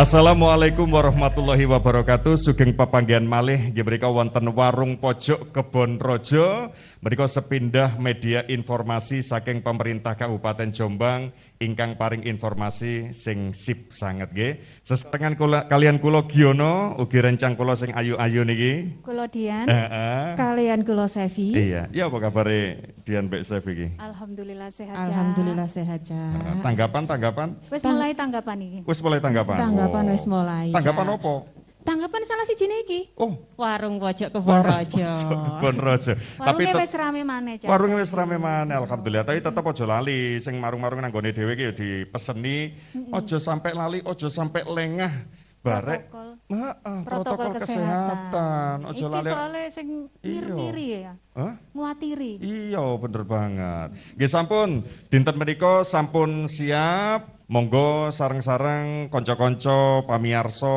Assalamualaikum warahmatullahi wabarakatuh. Sugeng papanggihan malih nggih mrika wonten warung pojok Kebon Rojo. Mrika sepindah media informasi saking pemerintah Kabupaten Jombang ingkang paring informasi sing sip sanget nggih. Sesarengan kalian kula Giono ugi rencang kula sing ayu-ayu niki. Kula Dian. Kalian kula Sevi. Iya, ya apa kabare Dian Mbak Sevi iki? Alhamdulillah sehat. Alhamdulillah sehat. Tanggapan? Wis mulai tanggapan iki. Wis mulai tanggapan. Tanggapan wis mulai. Tanggapan apa? Tanggapan salah sijine iki. Oh, warung pojok Kebon Rojo. Kebon Rojo. Warungnya wis rame maneh, Cak. Warungnya wis rame maneh, alhamdulillah. Tapi tetep aja lali, sing marung-marung nang gone dhewe iki ya dipeseni, aja sampai lali, aja sampai lengah. Barek protokol kesehatan. Aja lali. Iki soalnya sing ngiri ya. Nguatiri. Iya, bener banget. Nggih sampun, dinten menika sampun siap. Monggo sareng-sareng kanca-kanca pamirsa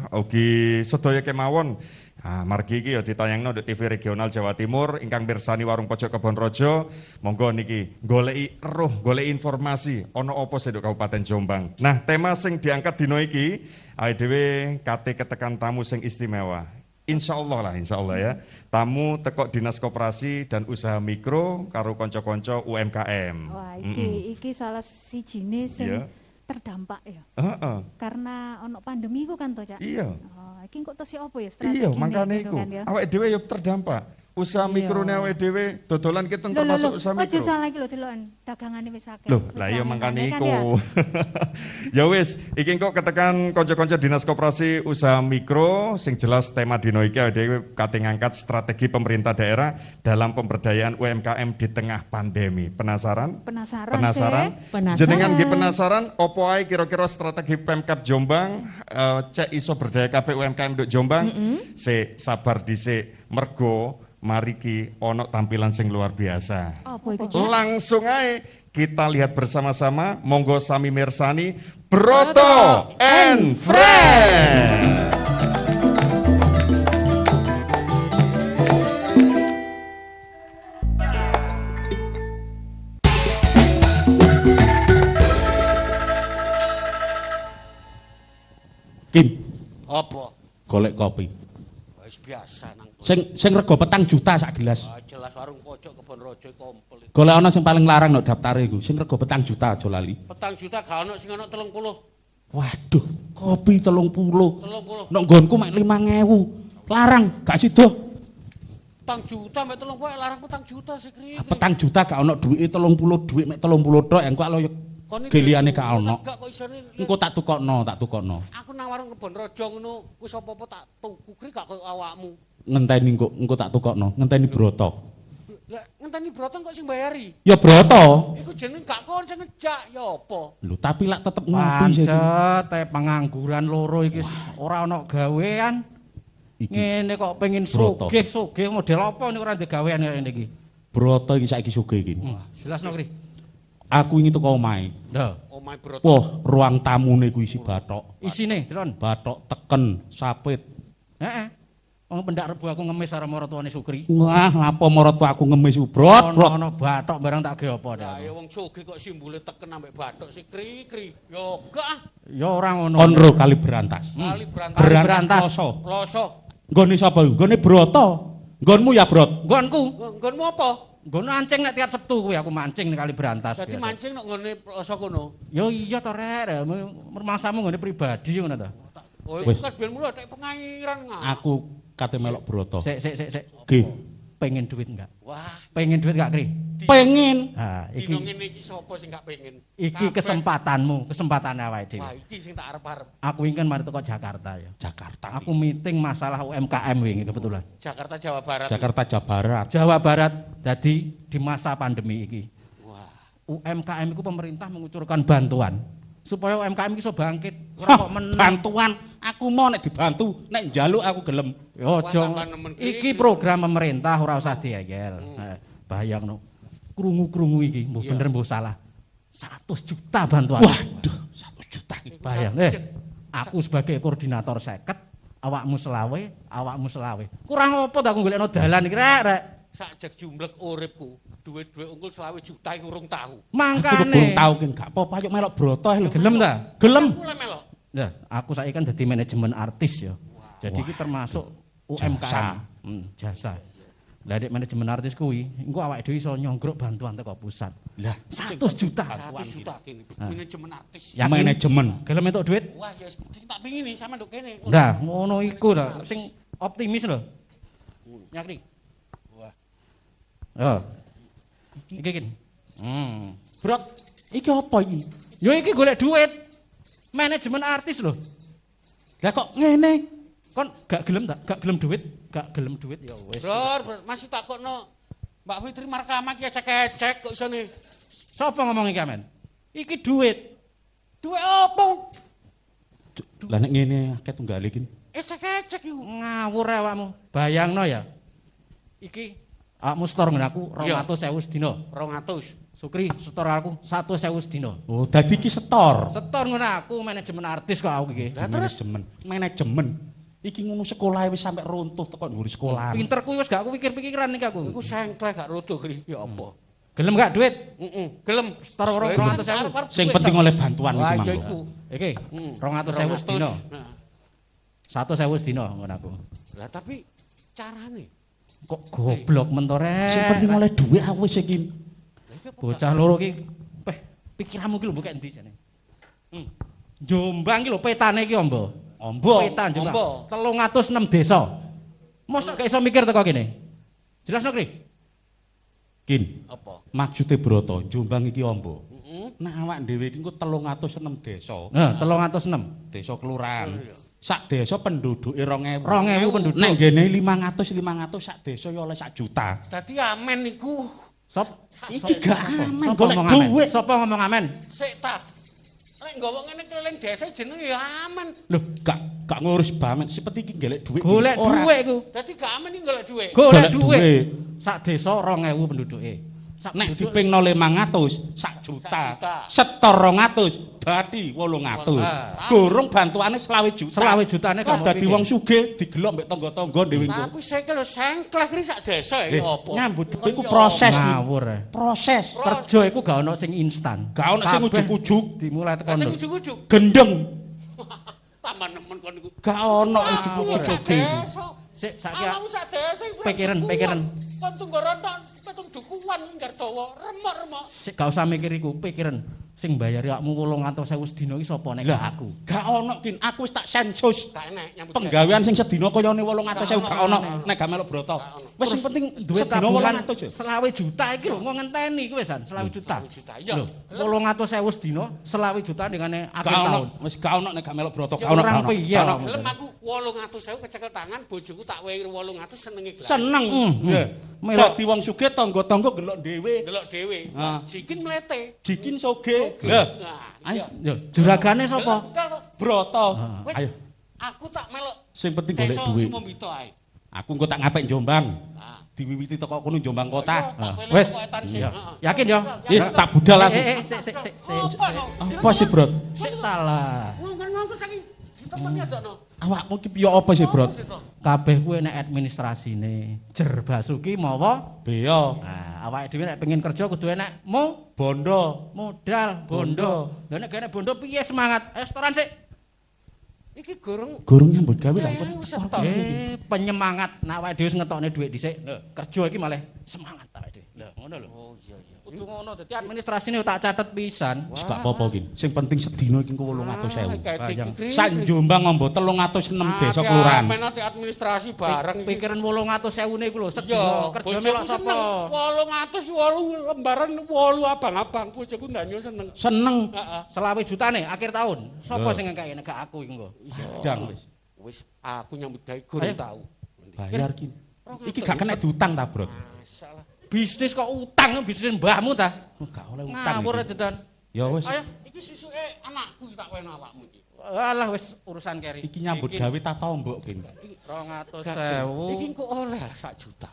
ugi sedaya kemawon. Margi iki ya ditayangno di TV Regional Jawa Timur ingkang mirsani warung pojok Kebon Rojo. Monggo niki goleki eruh, goleki informasi ana apa sing Kabupaten Jombang. Nah, tema sing diangkat dina iki awake dhewe kate ketekan tamu sing istimewa. Insya Allah ya. Tamu teko Dinas Koperasi dan Usaha Mikro karo konco-konco UMKM. Wah, iki salah sijine sing terdampak ya. Karena ono pandemi iku kan to, Cak. Iya. Iki kok tesih apa ya strategi? Iya, makane iku. Awake dhewe ya terdampak. Usaha mikrone awake dhewe dodolan kita termasuk usaha mikro. Aja salah iki lho deloken dagangane wis akeh. Loh, lah iya mangkane iku. Ya wis, iki kok ketekan kanca-kanca Dinas Koperasi Usaha Mikro sing jelas tema dino iki awake dhewe kate ngangkat strategi pemerintah daerah dalam pemberdayaan UMKM di tengah pandemi. Penasaran? Penasaran. Jenengan nggih penasaran opo ae kira-kira strategi Pemkab Jombang cek iso berdaya kabeh UMKM nduk Jombang? Sabar dhisik mergo mariki ono tampilan sing luar biasa. Langsung aja kita lihat bersama-sama. Monggo sami mirsani Broto and Friends. Kim, apa? golek kopi. Wis biasa nang. Sing rego 4 juta sak gelas. Jelas warung pojok Kebon Rojo komplit. Golek ana sing paling larang nek daftare iku. Sing rego 4 juta aja lali. 4 juta gak ono sing ono 30. Waduh, kopi 30. 30. Nek nggonku mek 5.000. Larang, gak sido. 4 juta mek 30 larang 4 juta Sikri. 4 juta gak ono duwike 30 duwit mek 30 tok engko alo geliane gak ono. Engko tak tukokno. Aku nang warung Kebon Rojo ngono, wis apa-apa tak tuku kri gak koyo awakmu. Ngenteni engko tak tukokno, ngenteni Broto. Lah ngenteni Broto kok sing bayari? Ya Broto. Iku jeneng gak kon sing ngejak ya apa? Lho tapi lak tetep ngopi sih. Pancet pengangguran loro iki ora ana gawean. Ngene kok pengin sugih model apa niku ora ndek gawean kaya ngene iki. Broto iki saiki sugih iki. Jelasno kri. Aku ingin teko omahe. Lho, omahe Broto. Wah, ruang tamune ku isi bathok. Isine, Delon. Bathok teken, sapit. Heeh. Wong pendak rebu aku ngemis karo maratuane Sukri. Wah, ngapa maratu aku ngemis brot. Ono bathok barang tak ge apa dah. Lah ya wong sugih kok simbole teken ambek bathok Sikri. Yo gak ah. Ya ora ngono. Konro kali berantas. Kali berantas. Ploso. Nggone sapa? Nggone Broto. Nggonmu ya, Brot? Nggonku. Nggonmu apa? Nggono mancing nek tiap Sabtu kuwi aku mancing nek kali berantas. Dadi mancing nek nggone ploso kono. Yo iya to rek, mermasamu nggone pribadi ngono to. Oh, iku kan ben mulo tek pengairan ngah. Aku kate melok Broto. Sik. Nggih. Pengen duit enggak? Wah, pengen duit enggak, Kri? Pengen. Ha, iki. Dino ngene iki sapa sing gak pengen? Iki kesempatanmu, kesempatan awake dhewe. Wah, iki sing tak arep-arep. Aku ingin mari teko Jakarta ya. Jakarta. Aku meeting masalah UMKM wingi kebetulan. Jakarta Jawa Barat. Jakarta Jawa Barat. Jawa Barat dadi di masa pandemi iki. Wah. UMKM itu pemerintah mengucurkan bantuan supaya UMKM iso bangkit. Ora kok bantuan. Aku mau nek dibantu, nek njaluk aku gelem. Yo aja. Iki program pemerintah ora usah diayel. Bayangno. Krungu-krungu iki, mbuh bener mbuh salah. 100 juta bantuan. Waduh, 1 juta iki. Bayang, aku sebagai koordinator 50, awakmu selawe. Kurang apa ta aku golekno dalan iki rek. Sak jeg jumlek uripku, duit-duit unggul 20 juta iki urung tahu. Mangkane. Aku urung tahu ki gak apa-apa yuk melok Broto lho. Gelem ta? Gelem. Aku le melok. Nah, aku saiki kan dadi manajemen artis ya. Jadi iki termasuk UMKM, jasa. Lah nek manajemen artis kuwi, engko awake dhewe iso nyonggrok bantuan teko pusat. Lah, 100 juta. 100 juta kene. Manajemen artis. Yakin? manajemen. Gelem entuk duit? Wah, ya sing tak pengin nih sampe nduk kene. Nah, ngono iku lho, sing optimis lho. Nyakri. Wah. Oh. Iki iki. Brot, iki apa iki? Yo iki golek duit. Manajemen artis lho. Lah kok ngene? Kon gak gelem tak? Gak gelem duit? Gak gelem duit ya wis. Bro, masih takokno Mbak Fitri Markama ki cek-cek kok isone. Sopo ngomong iki amen? Iki duit. Duwe opo? Lah nek ngene akeh tunggale iki. Cek-cek iku. Ngawur awakmu. Bayangno ya. Iki awakmu setor ngene aku 200.000 sedina. 200. Sukri setor aku 100.000 sedina. Oh, dadi iki setor. Setor ngono aku manajemen artis kok aku iki. Lah manajemen. Iki ngono sekolah wis sampe runtuh teko nguri sekolah. Pinter kuwi wis gak aku pikir-pikiran iki aku. Iku sengkleh gak rodo kri ya apa? Gelem gak duit? Gelem. Setor 200.000. Sing penting oleh bantuan Wah, iki, ya Mang. iku. Iki 200.000 sedina. 100.000 sedina ngono aku. Lah tapi carane Kok goblok mentore. Sing penting oleh duit aku wis iki. Bocah loro ki pikiranmu ki lho mbok endi jane? Jombang ki lho petane ki ombo. Ombo. Peta Jombang. 306 desa. Mosok gak iso mikir teko kene. Jelasno Kri? Kin. apa? Maksude Broto, Jombang iki ombo. Nah awak dhewe iki engko 306 desa. Nah, 306. Desa kelurahan. Sak desa penduduke 2000. 2000 penduduk. Nek ngene 500 sak desa ya oleh 1 juta. Dadi amen niku. Sop? Iki gak aman Sapa golek ngomong amen? duit. Sapa ngomong amen? Sik ta. Nek nggawa ngene keliling desa jenenge ya aman. Lho, gak ngurus bamen, seperti iki golek duit. Golek duit iku. Dadi gak aman iki golek dhuwit. Golek Golek duit. duit. Sak desa 2000 penduduke. Sak Nek penduduk- dipingno 500 sak juta. juta. Setor 200 dadi 800. Gorong bantuane 20 juta. 20 jutane Lah gak dadi wong sugih digelok mbek tangga-tangga dhewe engko. Tapi saya kalau sengkleh kri sak desa ya apa? Nyambut gawe iku proses iki. ngawur. Proses. Kerja iku gak ono sing instan. Gak ono sing Kabeh ujug-ujug. dimulai tekan. Sing ujug-ujug. Gendeng. Tambah nemen kon niku. Gak ono ujug-ujug. Sik saiki Awakmu sak desa iku. Pikiran. Kon tunggu rontok petung dukuhan Gardawa, remok-remok. sik gak usah mikir iku, pikiran sing bayari awakmu 800.000 sedina iki sapa nek gak aku. Gak ono kin, aku wis tak sensus. Gak enek nyambut. Penggawean sing sedina kayane 800.000 gak ono nek gak melok Broto. Wis sing penting Duit sedina tabungan 800 ya. 20 juta iki lho kok ngenteni iki wisan 20 juta. 20 juta, iya. Lho, 800.000 sedina 20 juta dengane akhir Gak ono, tahun. wis gak ono nek gak melok Broto. Ya Gak ono. orang gak ono. piye Gak ono. awakmu? Gelem aku 800.000 kecekel tangan, bojoku tak wehi 800 senenge gelar. Seneng. Ya. Melok. Dadi wong sugih tangga-tangga gelok dhewe. Delok dhewe. Ah. Sikin mlete. Jikin sugih. Lah, Nah, ayo Yo, juragane sapa? Broto. Wis, Ayo. aku tak melok Sing penting golek desa duit. Sumombito ae. Aku engko tak ngapik Jombang. Nah. Diwiwiti teko kono Jombang kota. Wes. Iya. Yakin yo? Ya tak budal aku. Sik. Apa sih, Bro? Sik talah. Ngongkon saking ditemeni adokno. Awakmu ki piye apa sih, Bro? Kabeh kuwi nek administrasine jer Basuki mawa. Beyo. Nah, awake dhewe nek pengen kerja kudu enek Bondo. modal, bondo. Lah nek gak enek bondo piye semangat? Restoran sik. Iki gorong Gorong nyambut gawe lah. setor. Penyemangat nek awake dhewe ngetokne dhuwit dhisik. Lho, kerja iki malah semangat awake dhewe. Lho, ngono lho. Oh iya iya. Kudu ngono dadi administrasine tak catet pisan. Wis gak apa-apa ki. Sing penting sedina iki engko 800.000. Bayang. Sak Jombang ngombo 306 desa kelurahan. Amen ati administrasi bareng iki. Pikiran 800.000 iku lho Iya, sedina kerja melok sapa? 800 ki 8 lembaran 8 abang-abang bojoku ndanyo seneng. Seneng. Heeh. 20 jutane akhir tahun. Sapa sing ngekeki nek gak aku iku engko? Dang wis. Wis aku nyambut gawe gorong Ayo. tau. Bayar ki. Iki gak kena diutang ta, Bro? Masalah. Bisnis kok utang bisnis mbahmu ta? Oh, gak oleh utang. Ngawur iki. dedan. Ya wis. Ayo, Iki susuke anakku tak weno awakmu iki. alah wis urusan keri. Iki nyambut gawe tak tombok ki. 200.000. Iki engko oleh 1 juta.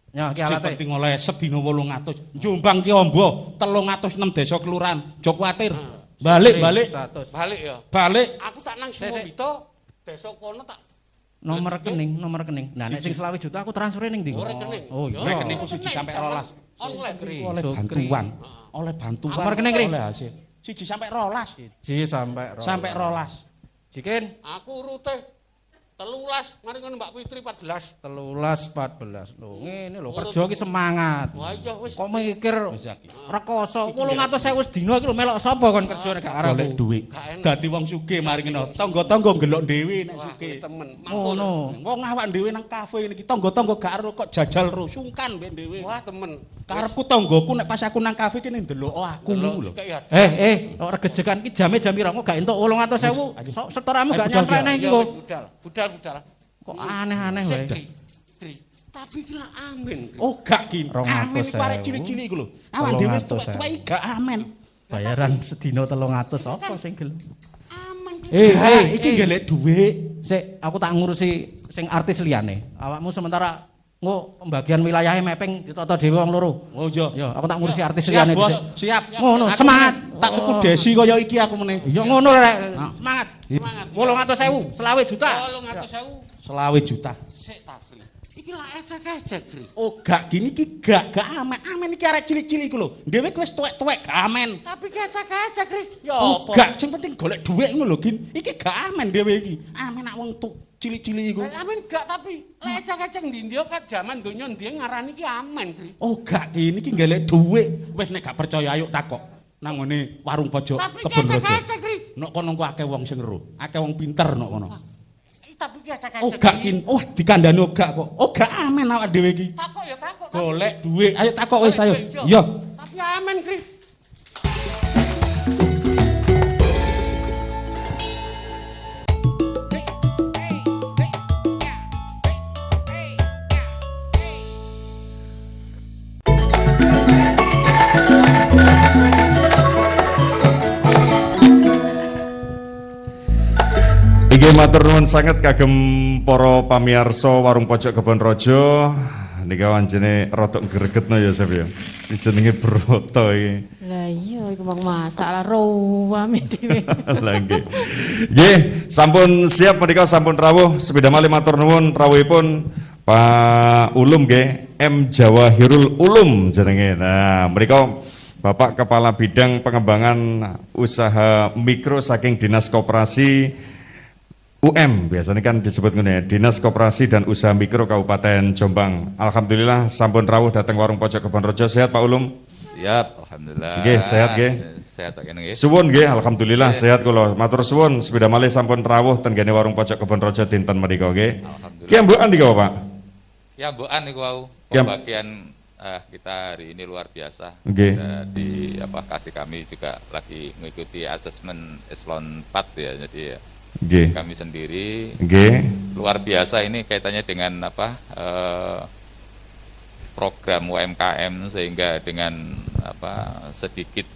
Ya, iki Sing alate. penting oleh sedina 800. Jombang ki ombo 306 desa kelurahan. Jok kuwatir. Balik. 100. Balik ya. Balik. Aku tak nang Sik. Sumombito, desa kono tak Nomor rekening. Nah nek sing 20 juta aku transfer ning ndi? Oh, rekening. Oh iya. Rekening ku 1 sampai 12. online. Sukri, Oleh Sukri. bantuan. Oleh bantuan. Nomor rekening, Kri? Oleh hasil. 1 sampai 12. 1 sampai 12. Sampai 12. Jikin Aku urute 13, mari ngono Mbak Fitri 14. 13 14. Lho ngene lho kerja iki semangat. Wah iya wis. Kok mikir Wis iki. rekoso 800.000 dina iki lho melok sapa kon kerja nek gak arep. Golek dhuwit. Dadi wong sugih mari ngono. Tangga-tangga ngelok dhewe nek Wah, sugih. wis temen. Ngono. Wong awak dhewe nang kafe niki tangga-tangga gak ero kok jajal ro sungkan ben dhewe. Wah, temen. Karepku tanggoku nek pas aku nang kafe kene ndelok aku lho. Kok regejekan ki jame jam pira kok gak entuk 800.000. Setoramu gak nyampe neh iki kok. Budal. Kok aneh-aneh wae. Tri. Tapi iki lah amin. Oh gak gini. 200.000. Amin iki arek cilik-cilik iku lho. Awak dhewe tuwek-tuwek gak amin. Bayaran sedina 300 apa sing gelem? Aman. Iki golek dhuwit. Sik, aku tak ngurusi sing artis liyane. Awakmu sementara pembagian wilayahnya mapping ditata dhewe wong loro. Oh iya. Ya, aku tak ngurusi artis Siap, liyane Bos. dhisik. Siap. Ngono, Aku semangat. Tak tuku desi kaya iki aku meneh. Ya ngono rek. Semangat. 800.000, 20 juta. 800.000. 20 juta. Sik tapi. Iki lah esek-esek, Tri. Oh gak gini iki gak amen. Amen iki arek cilik-cilik iku lho. Dhewe wis tuwek-tuwek gak amen. Tapi esek-esek, Tri. Ya Oh apa? gak, sing penting golek dhuwit ngono lho, Gin. Iki gak amen dhewe iki. Amen nak wong cilik-cilik iku. Amin gak tapi esek-esek ndi kan zaman donya ndi ngarani iki amen, Tri. Oh gak gini iki golek dhuwit. Wis nek gak percaya ayo takok. Nang ngene warung pojok Tapi Kebon Raja. esek-esek, Tri. Nok kono ku akeh wong sing ero. Akeh wong pinter nok kono. Tapi esek-esek. Oh gak Gin. Oh dikandani oh gak kok. Oh gak amen awak dhewe iki. Takok ya takok. Golek dhuwit. Ayo takok wis ayo. Yo. Tapi amen, Tri. Inggih matur nuwun sanget kagem para pamirsa warung pojok Kebon Raja. Nika wancine rada gregetno ya Sep ya. Sing jenenge Broto iki. Lah iya iku mau masalah ruwame dhewe. Lah nggih. Nggih, sampun siap menika sampun rawuh. Sepeda malih matur nuwun rawuhipun Pak Ulum nggih, M Jawahirul Ulum jenenge. Nah, menika Bapak Kepala Bidang Pengembangan Usaha Mikro saking Dinas Koperasi UM, biasanya kan disebut ngono ya, Dinas Koperasi dan Usaha Mikro Kabupaten Jombang. Alhamdulillah sampun rawuh dateng warung pojok Kebon Raja. Sehat Pak Ulum? Siap, alhamdulillah. Nggih, sehat nggih. Sehat kene nggih. Suwun nggih, alhamdulillah sehat kula. Matur suwun, sepeda malih sampun rawuh ten gene warung pojok Kebon Raja dinten menika nggih. Alhamdulillah. Ki ambukan niki Pak? Ya mbokan niku wau. Ya. Pembagian kita hari ini luar biasa. Nggih. Di kasih kami juga lagi mengikuti asesmen eselon 4 ya. Jadi ya, Nggih. kami sendiri Nggih. luar biasa ini kaitannya dengan program UMKM sehingga dengan sedikit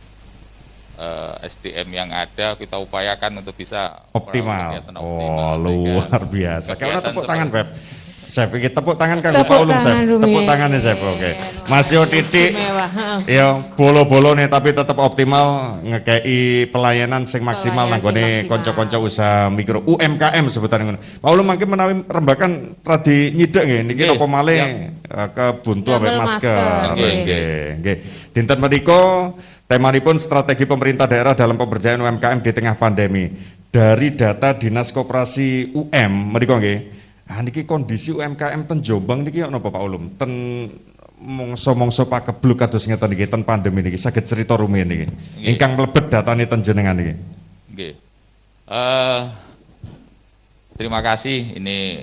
SDM yang ada kita upayakan untuk bisa Optimal. kegiatan Oh, sehingga luar biasa. Karena kegiatan tepuk tangan, seperti- Beb. Saya pikir tepuk tangan kan Tepuk Pak Ulum, Sep. tangan, Rumi. Tepuk tangan nih, Sep. Oke. Mas Yo titik. Istimewa, heeh. Ya, bolo-bolo nih tapi tetap optimal ngekei pelayanan sing maksimal Pelayanan nanggone sing maksimal. kanca-kanca usaha mikro UMKM sebutan ngono. Pak Ulum mangke menawi rembakan radi nyidek nggih niki Nggih, napa malih siap. ke buntu ambek Damel masker. masker, nggih. Nggih. Dinten menika temanipun strategi pemerintah daerah dalam pemberdayaan UMKM di tengah pandemi. Dari data Dinas Koperasi UM menika nggih. Ah niki kondisi UMKM ten Jombang niki ana apa Pak Ulum? Ten mongso-mongso pakebluk kados ngeten niki ten pandemi niki saged cerita rumiyin niki. Nggih. Ingkang mlebet datane ten jenengan niki. Nggih. Terima kasih ini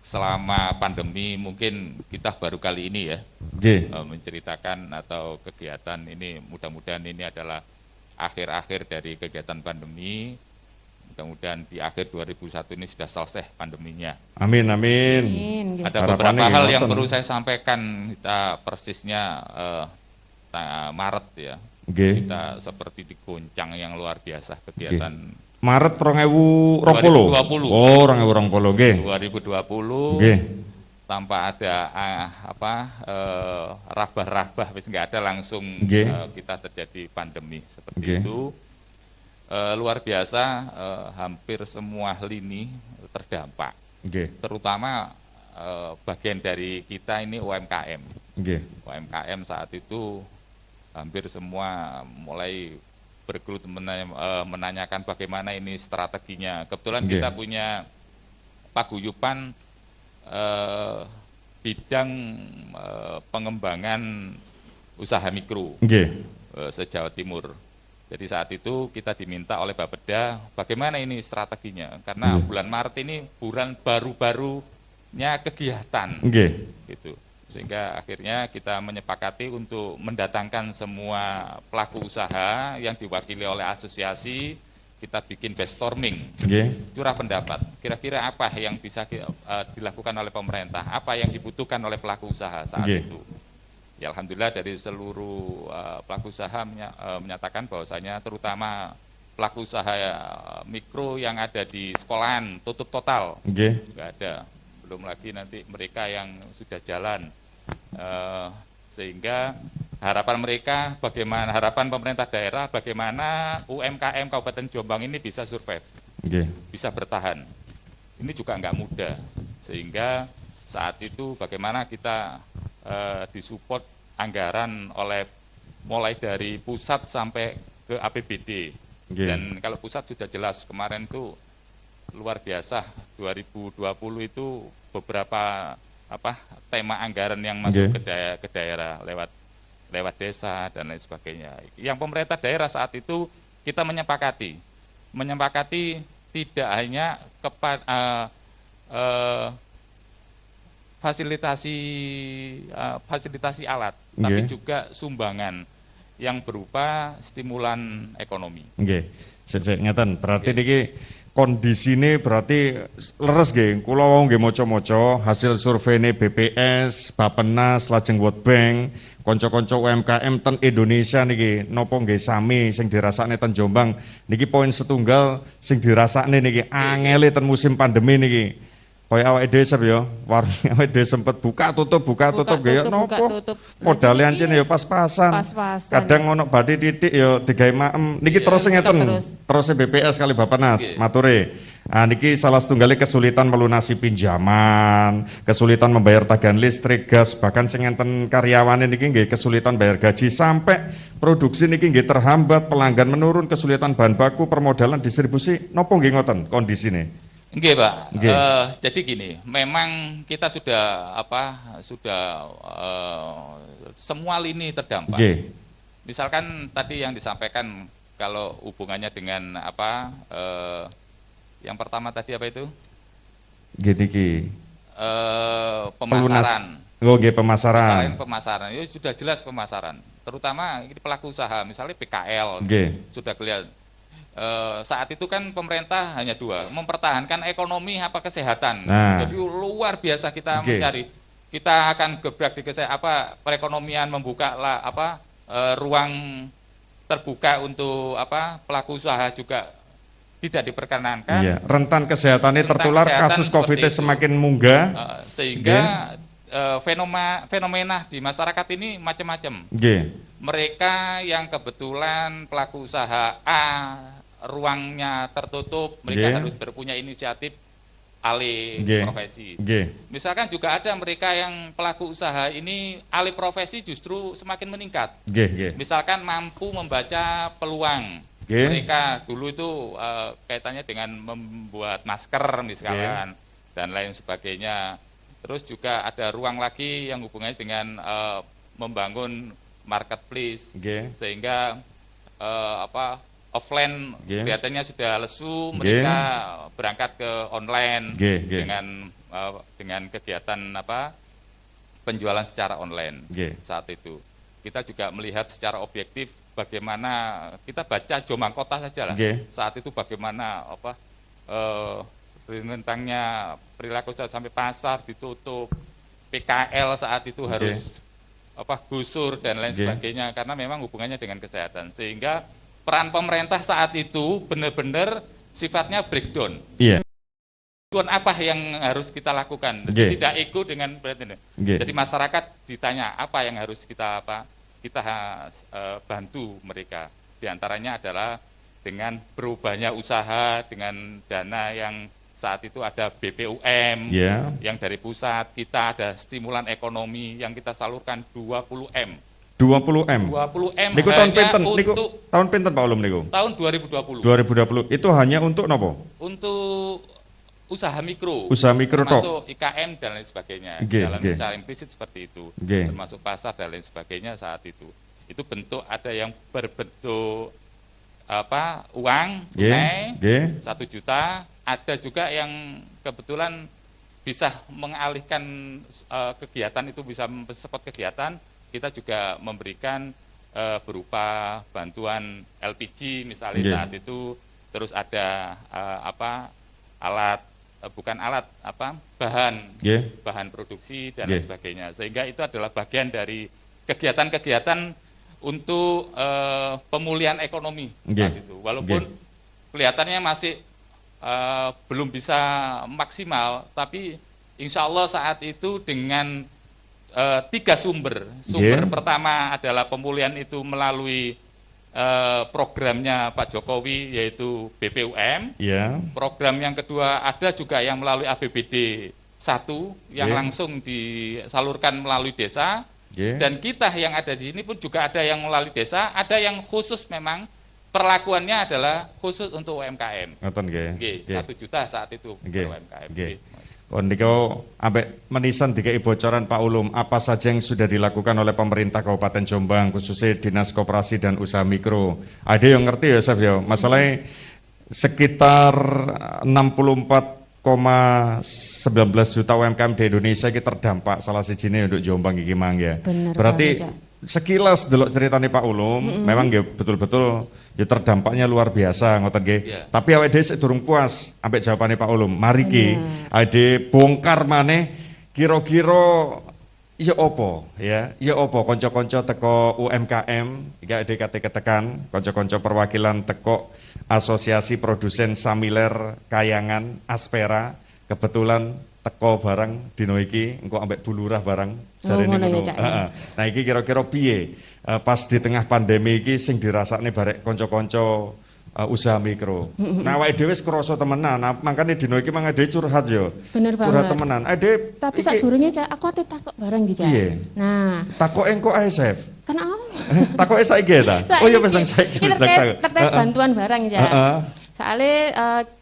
selama pandemi mungkin kita baru kali ini ya Nggih. menceritakan atau kegiatan ini mudah-mudahan ini adalah akhir-akhir dari kegiatan pandemi. Mudah-mudahan di akhir 2001 ini sudah selesai pandeminya. Amin amin. Amin, gitu. Ada Harapannya beberapa hal yang ngoten. perlu saya sampaikan. Kita persisnya Maret ya. Nggih. Kita seperti diguncang yang luar biasa kegiatan Maret 2020. 2020. Oh, 2020 nggih. 2020 Nggih. tanpa ada rabah-rabah wis nggak ada langsung Nggih. kita terjadi pandemi seperti Nggih. itu. Luar biasa, hampir semua lini terdampak, Nggih. terutama bagian dari kita ini UMKM. Nggih. UMKM saat itu hampir semua mulai bergelut menanyakan bagaimana ini strateginya. Kebetulan Nggih. kita punya paguyuban bidang pengembangan usaha mikro Nggih. se-Jawa Timur. Jadi saat itu kita diminta oleh Bapeda bagaimana ini strateginya, karena bulan Maret ini bulan baru-barunya kegiatan, Nggih. gitu. Sehingga akhirnya kita menyepakati untuk mendatangkan semua pelaku usaha yang diwakili oleh asosiasi, kita bikin brainstorming, Nggih. curah pendapat. Kira-kira apa yang bisa dilakukan oleh pemerintah, apa yang dibutuhkan oleh pelaku usaha saat Nggih. itu. Ya alhamdulillah dari seluruh pelaku usaha menyatakan bahwasanya terutama pelaku usaha mikro yang ada di sekolahan tutup total, Nggih. nggak ada. Belum lagi nanti mereka yang sudah jalan. Sehingga harapan mereka bagaimana, harapan pemerintah daerah bagaimana UMKM Kabupaten Jombang ini bisa survive, Nggih. bisa bertahan. Ini juga nggak mudah. Sehingga saat itu bagaimana kita disupport anggaran oleh mulai dari pusat sampai ke APBD. Nggih. Dan kalau pusat sudah jelas kemarin itu luar biasa, 2020 itu beberapa tema anggaran yang masuk ke daerah lewat desa dan lain sebagainya. Yang pemerintah daerah saat itu kita menyepakati tidak hanya fasilitasi alat, tapi juga sumbangan yang berupa stimulan ekonomi. Nggih. Sik ngeten, berarti niki kondisine berarti leres nggih. Kula wau nggih maca-maca hasil surveinya BPS, Bappenas, lajeng World Bank, kanca-kanca UMKM ten Indonesia niki napa nggih sami sing dirasakne ten Jombang niki poin setunggal sing dirasakne niki angele ten musim pandemi niki. Kaya awake dhewe sep ya, warung awake dhewe sempet buka tutup nggih ya napa? Modale ancen ya pas-pasan. Pas-pasan. Kadang ono badhe titik ya digawe maem. Niki terus ngeten. Terus BPS kali Bappenas mature. Ah niki salah setunggalnya kesulitan melunasi pinjaman, kesulitan membayar tagihan listrik, gas, bahkan sing enten karyawane niki nggih kesulitan bayar gaji sampai produksi niki nggih terhambat, pelanggan menurun, kesulitan bahan baku, permodalan, distribusi. Napa nggih ngoten kondisine? Nggih, Pak. Nggih. Jadi gini, memang kita sudah semua lini terdampak. Nggih. Misalkan tadi yang disampaikan kalau hubungannya dengan yang pertama tadi apa itu? Nggih niki. Pemasaran. Oh nggih pemasaran. Pemasaran. Itu sudah jelas pemasaran. Terutama ini pelaku usaha, misalnya PKL. Nggih. Sudah kelihatan. Saat itu kan pemerintah hanya dua, mempertahankan ekonomi apa kesehatan. Nah. Jadi luar biasa kita Oke. mencari. Kita akan gebrak di perekonomian, membuka ruang terbuka untuk pelaku usaha juga tidak diperkenankan. Iya, rentan kesehatannya Rentan tertular kesehatan kasus seperti COVID-nya itu. semakin munggah. Sehingga fenomena di masyarakat ini macam-macam. Nggih. Mereka yang kebetulan pelaku usaha A, ruangnya tertutup, mereka Nggih. harus berpunya inisiatif alih Nggih. profesi. Nggih. Misalkan juga ada mereka yang pelaku usaha ini alih profesi justru semakin meningkat. Nggih, nggih. Misalkan mampu membaca peluang. Nggih. Mereka dulu itu kaitannya dengan membuat masker misalkan dan lain sebagainya. Terus juga ada ruang lagi yang hubungannya dengan membangun marketplace, Nggih. sehingga offline Nggih. kelihatannya sudah lesu, Nggih. mereka berangkat ke online Nggih, nggih. dengan kegiatan penjualan secara online. Nggih. Saat itu kita juga melihat secara objektif bagaimana kita baca Jombang Kota saja lah. Nggih. Saat itu bagaimana rentangnya perilaku sampai pasar ditutup, PKL saat itu harus gusur dan lain Nggih. sebagainya karena memang hubungannya dengan kesehatan, sehingga peran pemerintah saat itu benar-benar sifatnya breakdown. Iya. Tujuan apa yang harus kita lakukan? Nggih. Tidak ego dengan Nggih. jadi masyarakat ditanya apa yang harus kita bantu mereka. Di antaranya adalah dengan berubahnya usaha dengan dana yang saat itu ada BPUM Iya. yang dari pusat, kita ada stimulan ekonomi yang kita salurkan 20M 20M. 20M Niku tahun hanya pinten? Niku untuk tahun pinten Pak Ulum niku? tahun 2020. 2020. Itu hanya untuk nopo? Untuk usaha mikro. Usaha mikro tok. termasuk IKM dan lain sebagainya. Nggih, Dalam nggih. secara implisit seperti itu. Nggih. Termasuk pasar dan lain sebagainya saat itu. Itu bentuk ada yang berbentuk uang tunai Nggih. 1 juta, ada juga yang kebetulan bisa mengalihkan kegiatan itu, bisa support kegiatan. Kita juga memberikan berupa bantuan LPG misalnya Nggih. saat itu, terus ada bahan Nggih. bahan produksi dan Nggih. lain sebagainya, sehingga itu adalah bagian dari kegiatan-kegiatan untuk pemulihan ekonomi Nggih. saat itu, walaupun kelihatannya masih belum bisa maksimal, tapi insya Allah saat itu dengan 3 sumber. Sumber pertama adalah pemulihan itu melalui programnya Pak Jokowi, yaitu BPUM. Ya. Program yang kedua ada juga yang melalui APBD 1 yang langsung disalurkan melalui desa. Dan kita yang ada di sini pun juga ada yang melalui desa, ada yang khusus memang perlakuannya adalah khusus untuk UMKM. Ngoten nggih. 1 juta saat itu Nggih. untuk UMKM. Nggih. Kon niku ambek menisan dikai bocoran Pak Ulum, apa saja yang sudah dilakukan oleh pemerintah Kabupaten Jombang, khususnya Dinas Koperasi dan Usaha Mikro. Ada yang ngerti ya, Chef ya? Masalahnya sekitar 64,19 juta UMKM di Indonesia ini terdampak salah sijine untuk Jombang iki mang ya. Bener Berarti banget, Cak. sekilas delok ceritanya Pak Ulum, memang nggih betul-betul ya terdampaknya luar biasa ngoten nggih. Tapi awake dhewe sik durung puas ambek jawabane Pak Ulum. Mari ki ade bongkar maneh kira-kira ya opo ya. Ya opo kanca-kanca teko UMKM iki ade kate ketekan, kanca-kanca perwakilan teko Asosiasi Produsen Samiler Kayangan Aspera kebetulan teko barang dino iki engko ambek bulurah barang jarene ngono ya, ngono. Cak, Heeh. Nah iki kira-kira piye pas di tengah pandemi iki sing dirasakne barek kanca-kanca usaha mikro. Nah awake dhewe wis krasa temenan. Nah, makane dino iki mang ade curhat yo. Bener Curhat banget. temenan. Ade Tapi sadurunge Cak, aku ate takok bareng iki, Cak. Piye? Nah, takoke engko ae Chef. kan aku. Takoke saiki ta? Oh iya wis nang saiki Ini wis nang takok. terkait bantuan barang, Cak. Heeh. Soalnya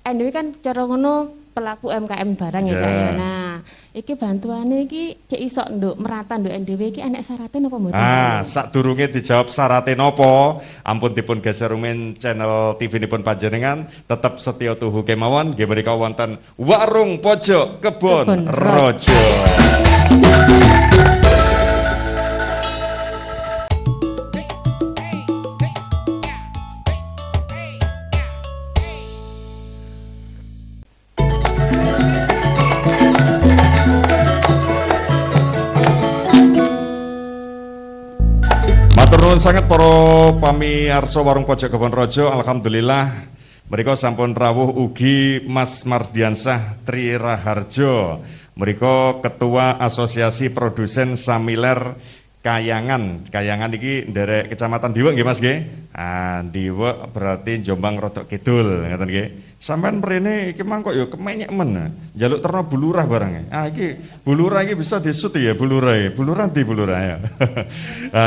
NDW kan cara ngono pelaku UMKM barang ya, Cak. Ya. Nah, iki bantuane iki cek iso nduk merata nduk NDW iki enek syaratnya napa mboten? Sadurunge dijawab syaratnya nopo, ampun dipun geser rumen channel TV nipun panjenengan, tetap setia tuhu kemawon, nggih menika wonten Warung Pojok Kebon Kebon Rojo. Matur nuwun sanget para pamirsa Warung Pojok Kebon Rojo. Alhamdulillah mriko sampun rawuh ugi Mas Mardiansah Tri Raharjo. Mriko Ketua Asosiasi Produsen Samiler Kayangan. Kayangan iki nderek Kecamatan Diwek nggih Mas nggih? Diwek berarti Jombang rodok kidul ngoten nggih. Sampean mrene iki mang kok ya kemenyek men. Njaluk terno bulurah barang. Iki bulurah iki bisa disut ya bulurah. Bulurah ndi bulurah ya.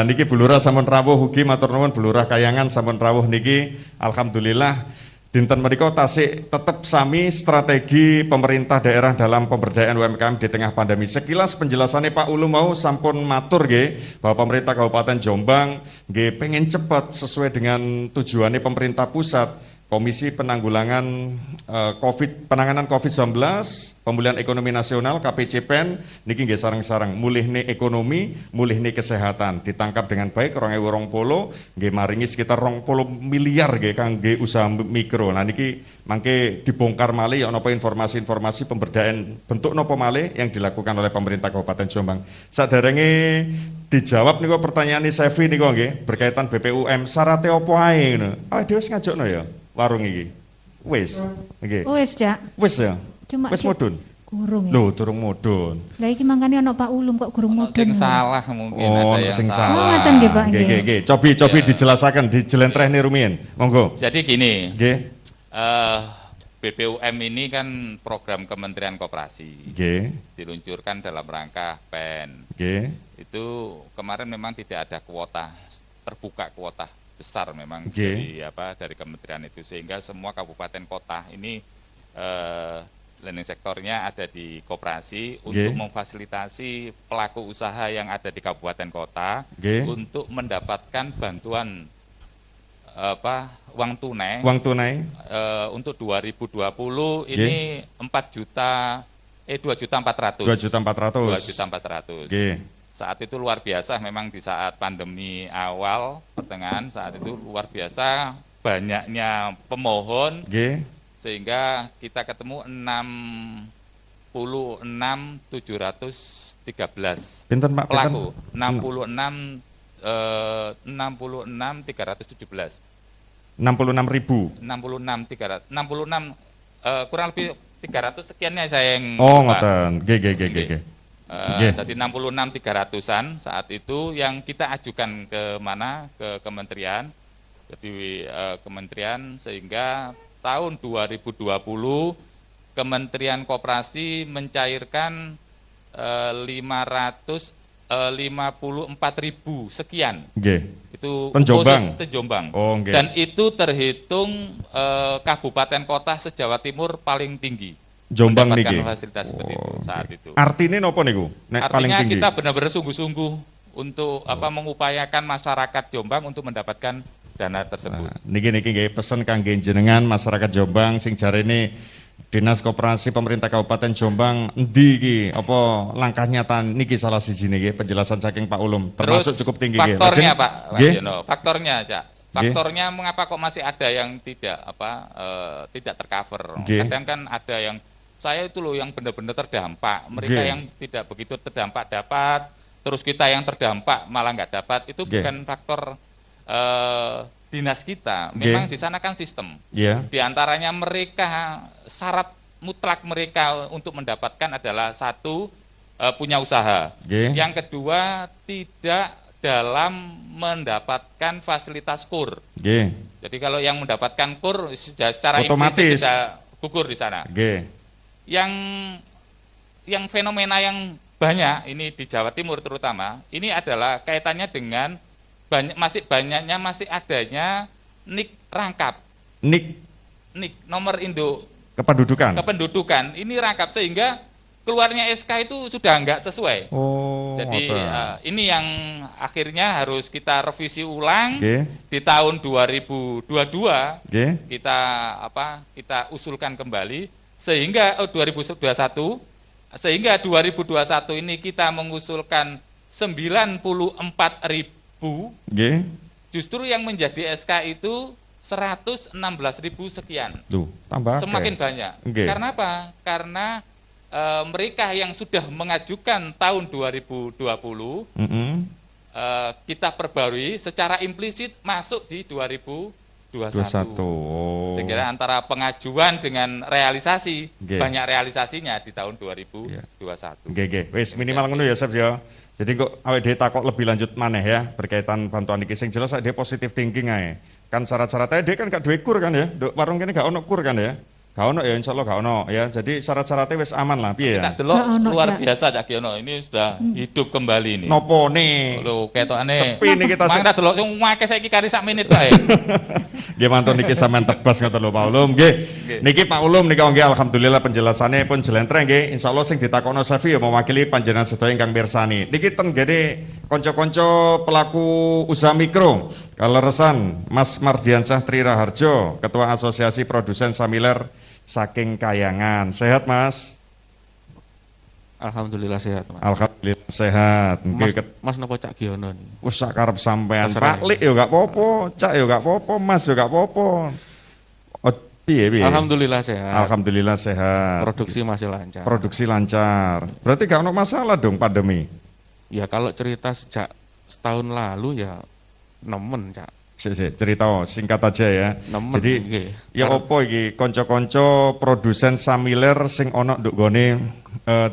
Niki bulurah sampun rawuh ugi matur nuwun bulurah Kayangan sampun rawuh niki alhamdulillah. Dinten menika tasik tetap sami strategi pemerintah daerah dalam pemberdayaan UMKM di tengah pandemi. Sekilas penjelasannya Pak Ulum mau sampun matur nggih bahwa pemerintah Kabupaten Jombang nggih pengen cepat sesuai dengan tujuannya pemerintah pusat. Komisi Penanggulangan penanganan COVID-19, Pemulihan Ekonomi Nasional KPCPEN niki nggih sareng-sareng mulihne ekonomi, mulihne kesehatan ditangkap dengan baik 2020 nggih maringi sekitar 20 miliar nggih kangge usaha mikro. Nah niki mangke dibongkar malih ya napa informasi-informasi pemberdayaan bentuk napa malih yang dilakukan oleh pemerintah Kabupaten Jombang. Saderenge dijawab niku pertanyaan Sevi niku nggih berkaitan BPUM syaratnya apa ae ngono. Dhewe wis ngajokno ya warung iki. Wis. Nggih. Wis, Cak. Wis ya. Cuma Wis mudhun. Gurung ya. Lho, durung mudhun. Lah iki mangkane ana Pak Ulum kok gurung Ono sing mudun. salah mungkin Oh, ada yang sing salah. salah. Ngoten nggih, Pak, nggih. Nggih. Cobi dijelasaken, dijelentrehne rumiyin. Monggo. Jadi gini, Nggih. BPUM ini kan program Kementerian Koperasi. Nggih. Diluncurkan dalam rangka PEN. Nggih. Itu kemarin memang tidak ada kuota, terbuka kuota besar memang Nggih. dari kementerian itu, sehingga semua kabupaten kota ini lending sektornya ada di koperasi untuk memfasilitasi pelaku usaha yang ada di kabupaten kota untuk mendapatkan bantuan uang tunai. Uang tunai Untuk 2020 ini 2.400.000. 2.400.000. Saat itu luar biasa, memang di saat pandemi awal pertengahan saat itu luar biasa banyaknya pemohon. Sehingga kita ketemu 66.713 pelaku. 66.317. 66.000. 66 kurang lebih 300 sekiannya saya yang ngoten. Nggih. Jadi 66.300-an saat itu yang kita ajukan ke mana? Ke kementerian. Jadi kementerian, sehingga tahun 2020 Kementerian Koperasi mencairkan 554.000 sekian. Itu Jombang. khusus Jombang. Oh, dan itu terhitung kabupaten kota se-Jawa Timur paling tinggi. Jombang mendapatkan niki. fasilitas seperti itu saat itu. Artinya nopo niku? Artinya kita benar-benar sungguh-sungguh untuk mengupayakan masyarakat Jombang untuk mendapatkan dana tersebut. Niki nggih pesen kangge jenengan masyarakat Jombang sing jarene Dinas Koperasi Pemerintah Kabupaten Jombang endi iki apa langkah nyata niki salah siji niki penjelasan saking Pak Ulum termasuk Terus, cukup tinggi nggih. Faktornya Pak Wadiono, faktornya Cak. Faktornya mengapa kok masih ada yang tidak tercover. Kadang kan ada yang saya itu loh yang benar-benar terdampak, mereka yang tidak begitu terdampak dapat, terus kita yang terdampak malah nggak dapat. Itu bukan faktor dinas kita, memang di sana kan sistem. Di antaranya mereka syarat mutlak mereka untuk mendapatkan adalah satu, punya usaha. Yang kedua, tidak dalam mendapatkan fasilitas KUR. Jadi kalau yang mendapatkan KUR sudah secara otomatis sudah gugur di sana. Yang fenomena yang banyak ini di Jawa Timur terutama, ini adalah kaitannya dengan masih adanya NIK rangkap. NIK nomor induk kependudukan. Ini rangkap sehingga keluarnya SK itu sudah enggak sesuai. Jadi ini yang akhirnya harus kita revisi ulang di tahun 2022. Kita usulkan kembali sehingga 2021 ini kita mengusulkan 94.000. Justru yang menjadi SK itu 116.000 sekian. Tambah semakin banyak. Karena apa? Karena mereka yang sudah mengajukan tahun 2020 kita perbarui secara implisit masuk di 2021. Sehingga antara pengajuan dengan realisasi banyak realisasinya di tahun 2021. Wis minimal ngono ya Chef ya. Jadi kok awake dhewe takok lebih lanjut maneh ya berkaitan bantuan iki sing jelas dia positive thinking ae. Kan syarat-syaratnya dia kan gak duwe kur kan ya. Warung kene gak ono kur kan ya. Gak ono ya insyaallah gak ono ya. Jadi syarat-syaratnya wis aman lah piye ya. Kita delok luar biasa Cak Giono. Ini sudah hidup kembali ini. Nopone? Lho ketokane. Sepi nih kita. Mangga delok sing akeh saiki kari sak menit wae. Nggih mantun niki sampean tebas ngoten lho Pak Ulum nggih. Niki Pak Ulum nika nggih alhamdulillah penjelasannya pun jelentreng nggih. Insyaallah sing ditakokno Safi ya mewakili panjenengan sedaya ingkang mirsani. Niki ten gene kanca-kanca pelaku usaha mikro. Kaleresan Mas Mardiansyah Tri Raharjo, Ketua Asosiasi Produsen Samiler saking Kayangan. Sehat Mas? Alhamdulillah sehat Mas. Alhamdulillah sehat. Mas napa Cak Giono nih? Wis sak karep sampean. Pak Lik ya gak apa-apa, Cak ya gak apa-apa, Mas ya gak apa-apa. Piye? Alhamdulillah sehat. Alhamdulillah sehat. Produksi masih lancar. Produksi lancar. Berarti gak ono masalah dong pandemi. Ya kalau cerita sejak setahun lalu ya nemen Cak. Cerita singkat aja ya. Nemen, jadi ya opo iki kanca-kanca produsen samiler sing ana nduk gone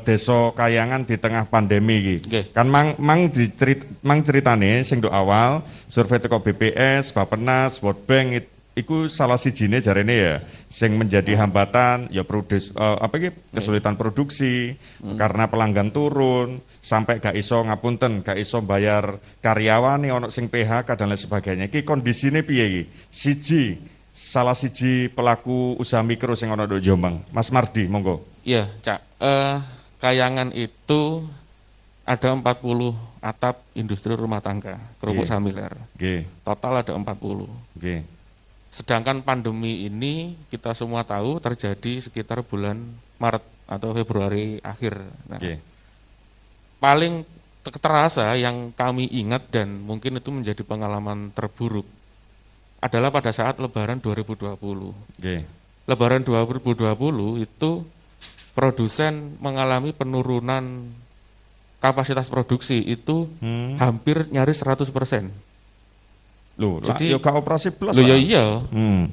desa Kayangan di tengah pandemi iki. Kan mang ceritane sing nduk awal survei teko BPS, Bappenas, World Bank iku salah sijine jarene ya sing menjadi hambatan ya kesulitan produksi karena pelanggan turun sampai gak iso ngapunten, gak iso bayar karyawan ono sing PHK dan lain sebagainya. Iki kondisine piye iki? Salah siji pelaku usaha mikro sing ono di Jombang. Mas Mardi, monggo. Iya, Cak. Kayangan itu ada 40 atap industri rumah tangga, kerupuk Samiler. Total ada 40. Sedangkan pandemi ini kita semua tahu terjadi sekitar bulan Maret atau Februari akhir. Nah, paling terasa yang kami ingat dan mungkin itu menjadi pengalaman terburuk adalah pada saat Lebaran 2020. Lebaran 2020 itu produsen mengalami penurunan kapasitas produksi itu hampir nyaris 100%. Loh, jadi gak operasi plus. Loh ya iya.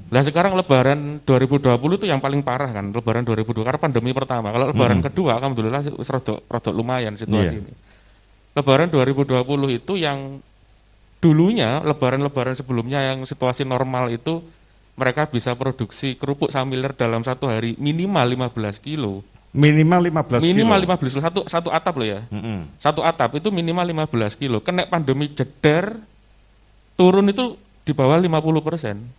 Lah sekarang Lebaran 2020 itu yang paling parah kan, Lebaran 2020 karena pandemi pertama. Kalau Lebaran kedua alhamdulillah rada lumayan situasi ini. Lebaran 2020 itu yang dulunya Lebaran-lebaran sebelumnya yang situasi normal itu mereka bisa produksi kerupuk Samiler dalam satu hari minimal 15 kilo. Minimal 15 kilo. Satu atap loh ya. Satu atap itu minimal 15 kilo. Kena pandemi jeder, turun itu di bawah 50%.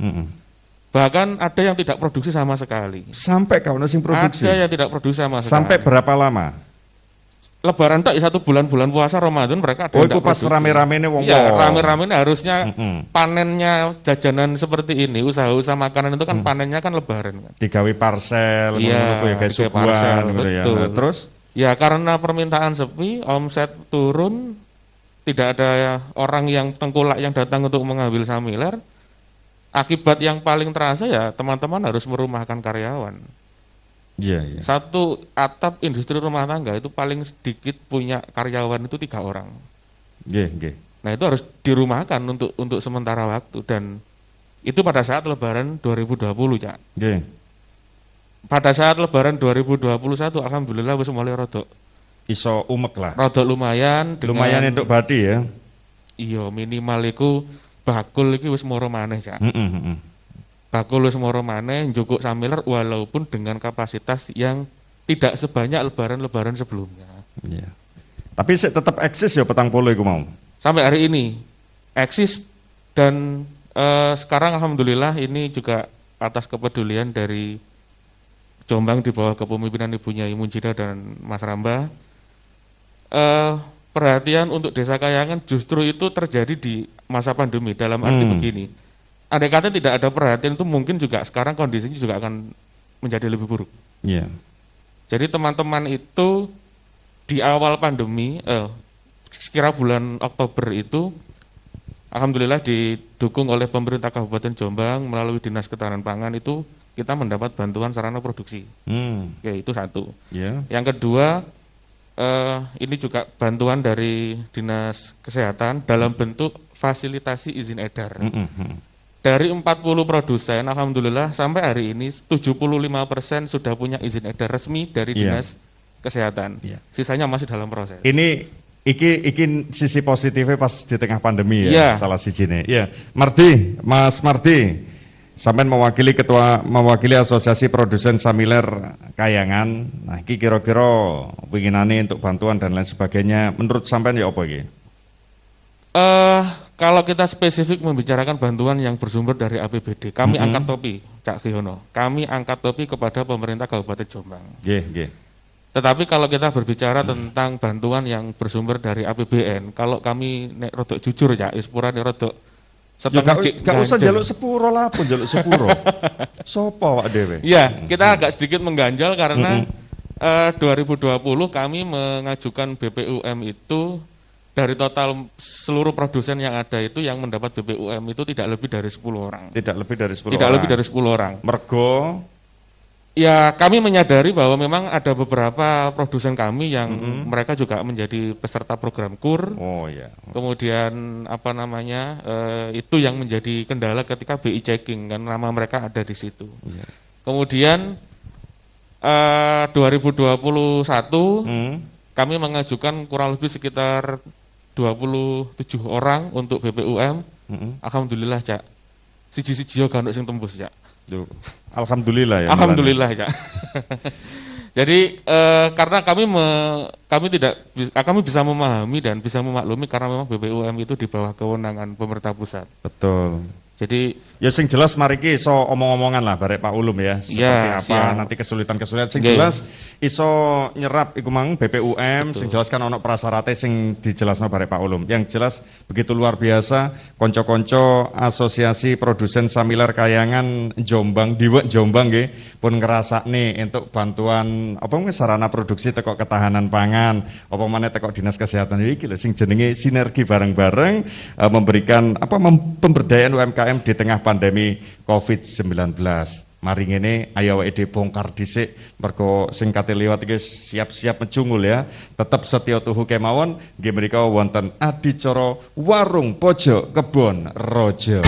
Bahkan ada yang tidak produksi sama sekali. Sampai kawan sing produksi? Ada yang tidak produksi sama sekali. Sampai berapa lama? Lebaran tak 1 bulan puasa Ramadan mereka ada. Oh, itu pas rame-ramenya wong. Ya, rame-ramenya harusnya panennya jajanan seperti ini, usaha-usaha makanan itu kan panennya kan Lebaran kan. Digawe parcel, ya guys suguhan, betul. Ya. Terus? Ya karena permintaan sepi, omset turun, tidak ada orang yang tengkulak yang datang untuk mengambil Samiler. Akibat yang paling terasa ya teman-teman harus merumahkan karyawan. Iya. Satu atap industri rumah tangga itu paling sedikit punya karyawan itu 3 orang. Iya. Nah itu harus dirumahkan untuk sementara waktu dan itu pada saat Lebaran 2020, Cak. Iya. Pada saat Lebaran 2021 alhamdulillah wis mulai rodok iso umek lah. Rodok lumayan lumayan untuk badi ya. Iya, minimal iku bakul iki wis moro maneh, Cak. Bakul wis moro maneh njukuk Samiler walaupun dengan kapasitas yang tidak sebanyak lebaran-lebaran sebelumnya. Iya. Tapi tetap eksis ya petang polo iku mau. Sampai hari ini eksis dan sekarang alhamdulillah ini juga atas kepedulian dari Jombang di bawah kepemimpinan Ibu Nyai Munjidah dan Mas Ramba. Perhatian untuk Desa Kayangan justru itu terjadi di masa pandemi dalam arti begini. Andai kata tidak ada perhatian itu mungkin juga sekarang kondisinya juga akan menjadi lebih buruk. Iya. Jadi teman-teman itu di awal pandemi, sekira bulan Oktober itu, alhamdulillah didukung oleh pemerintah Kabupaten Jombang melalui Dinas Ketahanan Pangan itu kita mendapat bantuan sarana produksi. Oke, itu satu. Yeah. Yang kedua, ini juga bantuan dari Dinas Kesehatan dalam bentuk fasilitasi izin edar. Dari 40 produsen, alhamdulillah sampai hari ini 75% sudah punya izin edar resmi dari Dinas Kesehatan. Sisanya masih dalam proses. Iki sisi positifnya pas di tengah pandemi ya, salah sijine. Ya, Mas Mardi, sampean mewakili Asosiasi Produsen Samiler Kayangan. Nah, iki kira-kira winginane untuk bantuan dan lain sebagainya. Menurut sampean ya apa iki? Kalau kita spesifik membicarakan bantuan yang bersumber dari APBD, kami angkat topi, Cak Giyono. Kami angkat topi kepada pemerintah Kabupaten Jombang. Tetapi kalau kita berbicara tentang bantuan yang bersumber dari APBN, kalau kami nek rodok jujur ya, ispurane rodok setengah gak usah jaluk sepuro lah pun jaluk sepuro. Sopo wak dewe? Ya, kita agak sedikit mengganjal karena 2020 kami mengajukan BPUM itu dari total seluruh produsen yang ada itu yang mendapat BPUM itu tidak lebih dari 10 orang. Tidak lebih dari 10 orang. Tidak lebih dari 10 orang. Mergo ya kami menyadari bahwa memang ada beberapa produsen kami yang mereka juga menjadi peserta program KUR. Oh ya. Kemudian apa namanya itu yang menjadi kendala ketika BI checking kan nama mereka ada di situ. Kemudian 2021 kami mengajukan kurang lebih sekitar 27 orang untuk BPUM. Alhamdulillah, Cak. siji-siji gak ono sing tembus ya. Alhamdulillah ya. Alhamdulillah ya. Jadi karena kami bisa memahami dan bisa memaklumi karena memang BPUM itu di bawah kewenangan pemerintah pusat. Betul. Jadi ya sing jelas mari ki iso omong-omongan lah barek Pak Ulum ya. Seperti ya, apa siap. nanti kesulitan-kesulitan sing jelas iso nyerap iku mang BPUM sing jelas kan ono prasyaratnya sing dijelasno barek Pak Ulum. Yang jelas begitu luar biasa konco-konco Asosiasi Produsen Samilar Kayangan Jombang Diwek Jombang nggih pun ngrasakne entuk bantuan apa sarana produksi teko ketahanan pangan apa maneh teko Dinas Kesehatan iki lho sing jenenge sinergi bareng-bareng memberikan pemberdayaan UMKM di tengah pandemi COVID-19. Mari ngene ayo awake dhewe bongkar dhisik mergo sing kate liwat iki siap-siap mencungul ya. Tetep setya tuhu kemawon nggih menika wonten adicara Warung Pojok Kebon Raja.